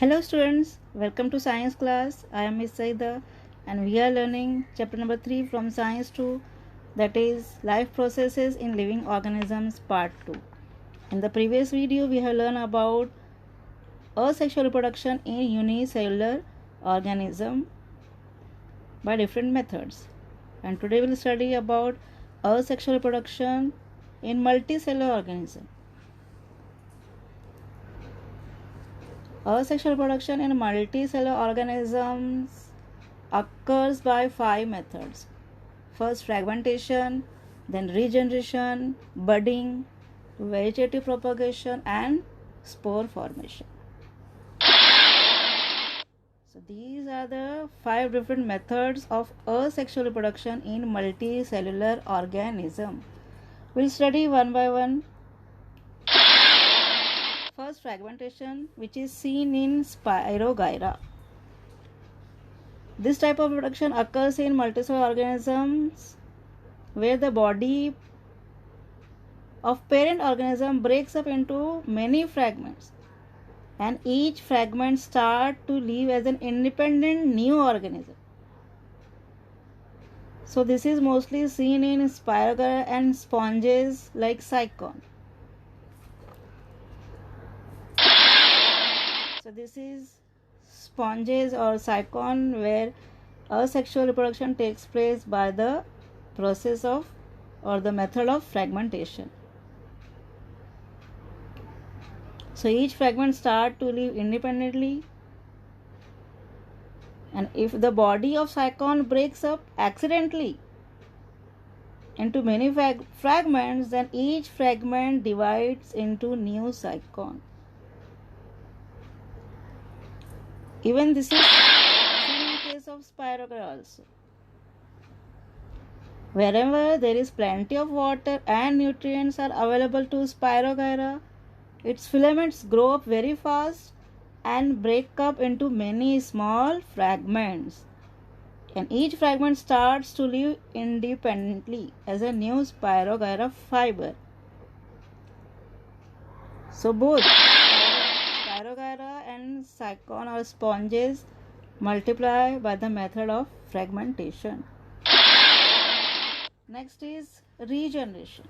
Hello students, welcome to science class. I am Miss Saida and we are learning chapter number 3 from science 2, that is life processes in living organisms part 2. In the previous video we have learned about asexual reproduction in unicellular organism by different methods. And today we will study about asexual reproduction in multicellular organism. Asexual reproduction in multicellular organisms occurs by 5 methods. First, fragmentation, then regeneration, budding, vegetative propagation, and spore formation. So these are the 5 different methods of asexual reproduction in multicellular organism. We'll study one by one. First, fragmentation, which is seen in Spirogyra. This type of reproduction occurs in multicellular organisms where the body of parent organism breaks up into many fragments and each fragment starts to live as an independent new organism. So this is mostly seen in Spirogyra and sponges like Cycon. So this is sponges or Cycon where asexual reproduction takes place by the process of or the method of fragmentation. So each fragment starts to live independently, and if the body of Cycon breaks up accidentally into many fragments, then each fragment divides into new Cycon. Even this is seen in case of Spirogyra also. Wherever there is plenty of water and nutrients are available to Spirogyra, its filaments grow up very fast and break up into many small fragments. And each fragment starts to live independently as a new Spirogyra fiber. So both Spirogyra and Cycon or sponges multiply by the method of fragmentation. Next is regeneration.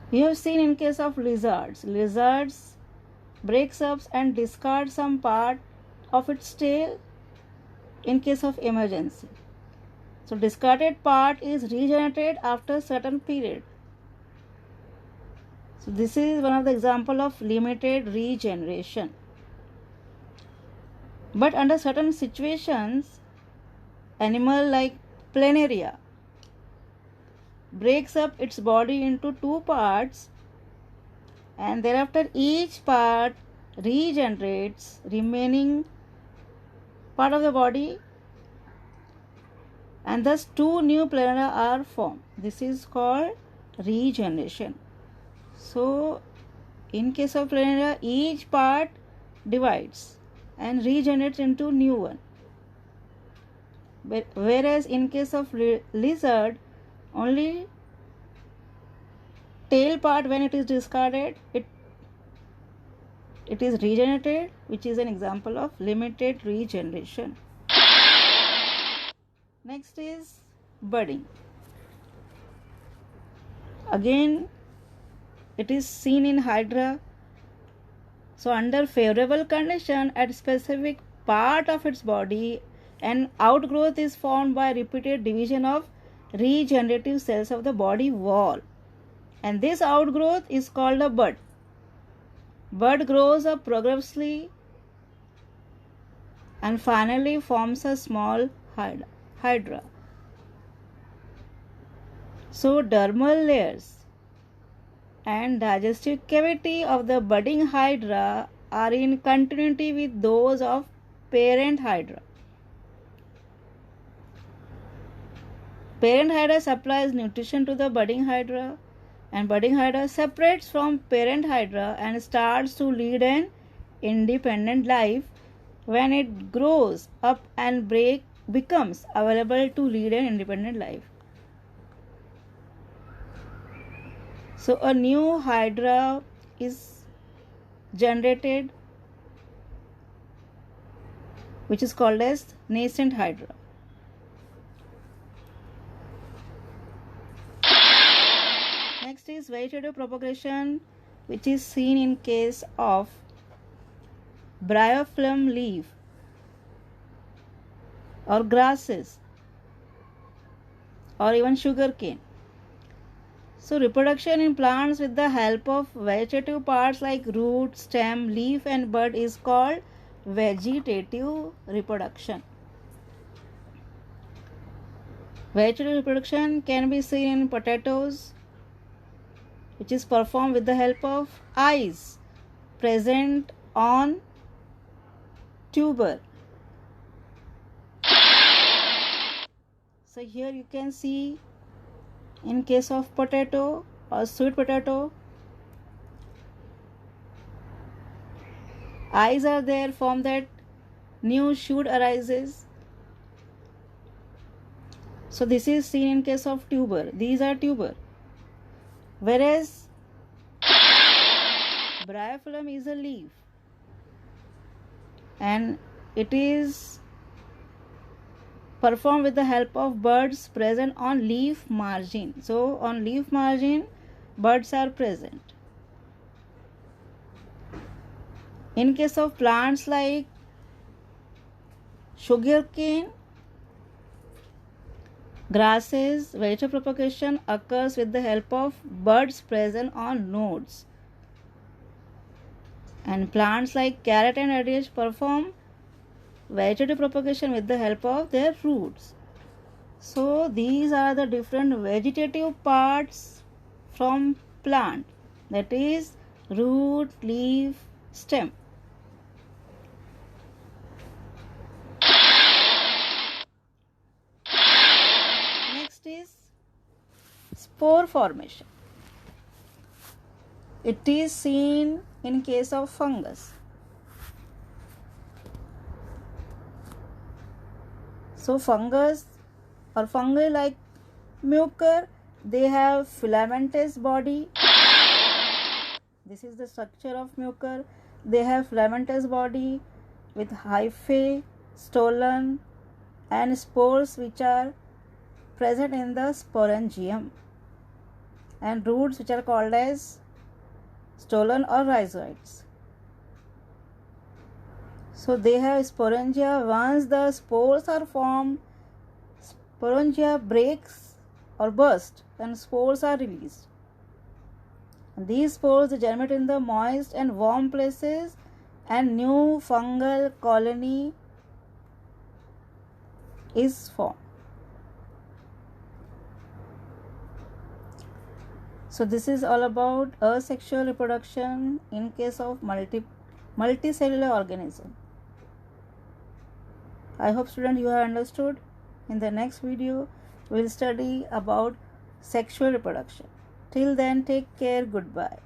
We have seen in case of lizards. Lizards breaks up and discards some part of its tail in case of emergency. So discarded part is regenerated after a certain period. So this is one of the example of limited regeneration. But under certain situations, animal like planaria breaks up its body into 2 parts and thereafter each part regenerates remaining part of the body and thus 2 new planaria are formed. This is called regeneration. So in case of planaria, each part divides and regenerates into new one. Whereas in case of lizard, only tail part when it is discarded, it is regenerated, which is an example of limited regeneration. Next is budding. Again, it is seen in Hydra. So under favorable condition at specific part of its body, an outgrowth is formed by repeated division of regenerative cells of the body wall. And this outgrowth is called a bud. Bud grows up progressively and finally forms a small hydra. So dermal layers and digestive cavity of the budding hydra are in continuity with those of parent hydra. Parent hydra supplies nutrition to the budding hydra, and budding hydra separates from parent hydra and starts to lead an independent life when it grows up and becomes available to lead an independent life. So a new hydra is generated, which is called as nascent hydra. Next is vegetative propagation, which is seen in case of bryophyllum leaf or grasses or even sugarcane. So reproduction in plants with the help of vegetative parts like root, stem, leaf and bud is called vegetative reproduction. Vegetative reproduction can be seen in potatoes, which is performed with the help of eyes present on tuber. So here you can see in case of potato or sweet potato, eyes are there, from that new shoot arises. So this is seen in case of tuber. These are tuber. Whereas bryophyllum is a leaf and it is performed with the help of buds present on leaf margin. So on leaf margin buds are present. In case of plants like sugarcane, grasses, vegetative propagation occurs with the help of buds present on nodes. And plants like carrot and radish perform vegetative propagation with the help of their roots. So these are the different vegetative parts from plant, that is root, leaf, stem. Next is spore formation. It is seen in case of fungus. So fungus or fungi like mucor, they have filamentous body. This is the structure of mucor. They have filamentous body with hyphae, stolon and spores which are present in the sporangium, and roots which are called as stolon or rhizoids. So they have sporangia. Once the spores are formed, sporangia breaks or burst and spores are released. And these spores germinate in the moist and warm places and new fungal colony is formed. So this is all about asexual reproduction in case of multicellular organism. I hope students you have understood. In the next video we will study about sexual reproduction. Till then, take care. Goodbye.